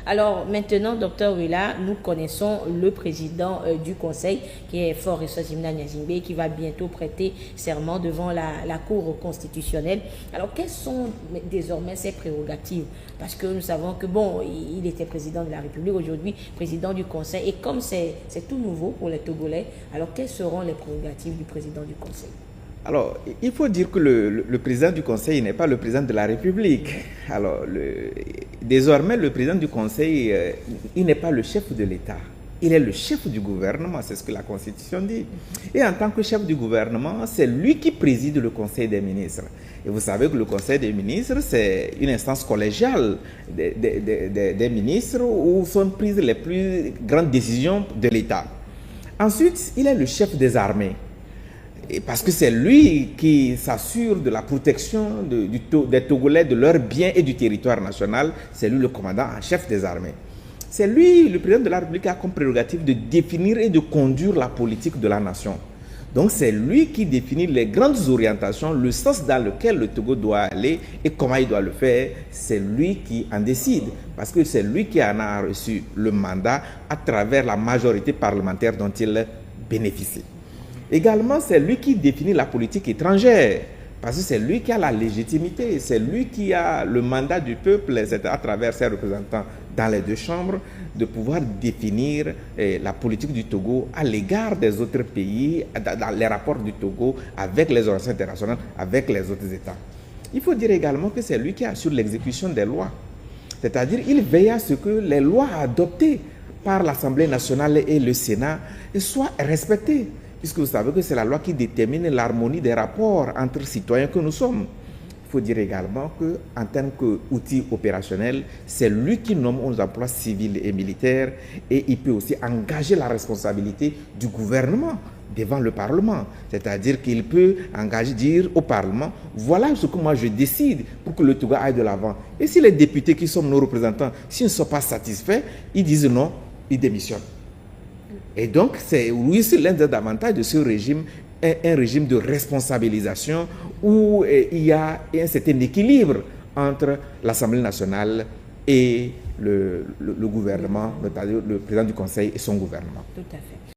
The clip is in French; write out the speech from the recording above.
Alors maintenant, docteur Willa, nous connaissons le président du conseil qui est Faure Eswatini Gnassingbé, qui va bientôt prêter serment devant la Cour constitutionnelle. Alors quelles sont désormais ses prérogatives? Parce que nous savons que bon, il était président de la République, aujourd'hui président du conseil. Et comme c'est tout nouveau pour les Togolais, alors quelles seront les prérogatives du président du conseil? Alors, il faut dire que le président du Conseil n'est pas le président de la République. Alors, désormais, le président du Conseil, il n'est pas le chef de l'État. Il est le chef du gouvernement, c'est ce que la Constitution dit. Et en tant que chef du gouvernement, c'est lui qui préside le Conseil des ministres. Et vous savez que le Conseil des ministres, c'est une instance collégiale des ministres où sont prises les plus grandes décisions de l'État. Ensuite, il est le chef des armées. Et parce que c'est lui qui s'assure de la protection des Togolais, de leurs biens et du territoire national. C'est lui le commandant en chef des armées. C'est lui, le président de la République, qui a comme prérogative de définir et de conduire la politique de la nation. Donc c'est lui qui définit les grandes orientations, le sens dans lequel le Togo doit aller et comment il doit le faire. C'est lui qui en décide, parce que c'est lui qui en a reçu le mandat à travers la majorité parlementaire dont il bénéficie. Également, c'est lui qui définit la politique étrangère, parce que c'est lui qui a la légitimité, c'est lui qui a le mandat du peuple, c'est à travers ses représentants dans les deux chambres, de pouvoir définir la politique du Togo à l'égard des autres pays, dans les rapports du Togo avec les organisations internationales, avec les autres États. Il faut dire également que c'est lui qui assure l'exécution des lois, c'est-à-dire il veille à ce que les lois adoptées par l'Assemblée nationale et le Sénat soient respectées. Puisque vous savez que c'est la loi qui détermine l'harmonie des rapports entre citoyens que nous sommes. Il faut dire également qu'en tant qu'outil opérationnel, c'est lui qui nomme aux emplois civils et militaires et il peut aussi engager la responsabilité du gouvernement devant le Parlement. C'est-à-dire qu'il peut engager, dire au Parlement, voilà ce que moi je décide pour que le Togo aille de l'avant. Et si les députés qui sont nos représentants, s'ils ne sont pas satisfaits, ils disent non, ils démissionnent. Et donc, oui, c'est l'un des avantages de ce régime, un régime de responsabilisation où il y a un certain équilibre entre l'Assemblée nationale et le gouvernement, c'est-à-dire le président du Conseil et son gouvernement. Tout à fait.